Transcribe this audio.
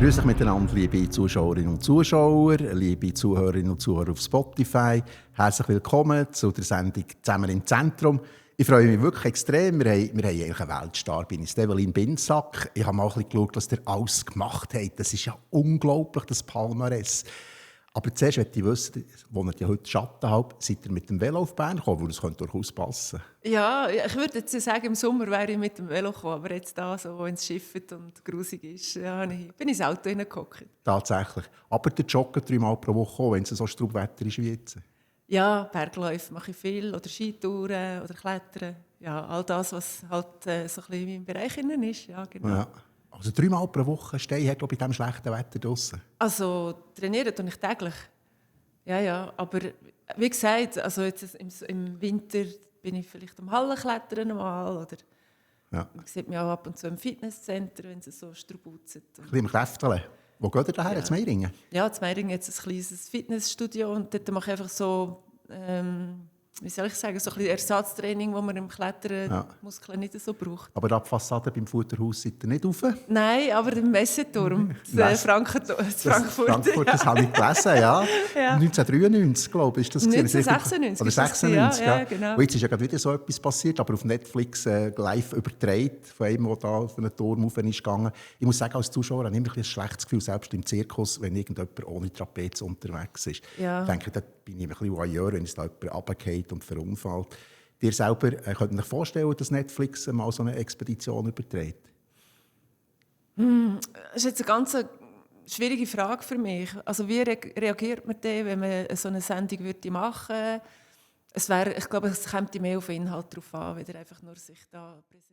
Grüß euch miteinander, liebe Zuschauerinnen und Zuschauer, liebe Zuhörerinnen und Zuhörer auf Spotify. Herzlich willkommen zu der Sendung «Zusammen im Zentrum». Ich freue mich wirklich extrem. Wir haben eigentlich einen Weltstar bei uns, Evelyn Binsack. Ich habe mal ein bisschen geschaut, was ihr alles gemacht habt. Das ist ja unglaublich, das Palmares. Aber zuerst möchte ich wissen, wo ihr ja heute Schatten habt, seid ihr mit dem Velo auf Bern gekommen, weil das könnte durchaus passen. Ja, ich würde jetzt sagen, im Sommer wäre ich mit dem Velo gekommen, aber jetzt da, so, wenn es schifft und grusig ist, ja, bin ich ins Auto hineingehockt. Tatsächlich. Aber der joggt 3-mal pro Woche, auch, wenn es so Strubwetter ist wie jetzt. Ja, Bergläufe mache ich viel, oder Skitouren, oder Klettern. Ja, all das, was halt so ein bisschen in meinem Bereich ist. Ja, genau. Ja. Also 3-mal pro Woche stehen, glaube ich, bei diesem schlechten Wetter draussen. Also trainieren tue ich täglich. Ja, aber wie gesagt, also jetzt im Winter bin ich vielleicht am Hallenklettern mal, oder Ja. man sieht mich auch ab und zu im Fitnesscenter, wenn es so strubuzet. Ein bisschen im Kräftchen. Wo geht ihr daher? Ja. Zu Meiringen? Ja, in Meiringen hat es ein kleines Fitnessstudio und dort mache ich einfach so, wie soll ich sagen, so ein bisschen Ersatztraining, wo man im Klettern Muskeln nicht so braucht. Aber ab Fassade beim Futterhaus seid ihr nicht rauf? Nein, aber im Messeturm, das Frankfurt. Das habe ich gelesen, ja. Ja. 1993, glaube ich, ist das 1996. Oder 96, ja. Genau. Und jetzt ist ja gerade wieder so etwas passiert, aber auf Netflix live übertragen, von einem, der da auf einen Turm rauf ist gegangen. Ich muss sagen, als Zuschauer habe ich immer ein schlechtes Gefühl, selbst im Zirkus, wenn irgendjemand ohne Trapez unterwegs ist. Ja. Ich denke, da bin ich ein bisschen voyeur, wenn es da jemand runterfällt und verunfallt. Dir selber, könnt ihr euch vorstellen, dass Netflix mal so eine Expedition überträgt? Das ist jetzt eine ganz schwierige Frage für mich. Also wie reagiert man dann, wenn man so eine Sendung machen würde? Ich glaube, es kommt mehr auf den Inhalt drauf an, weder einfach nur sich da präsentieren.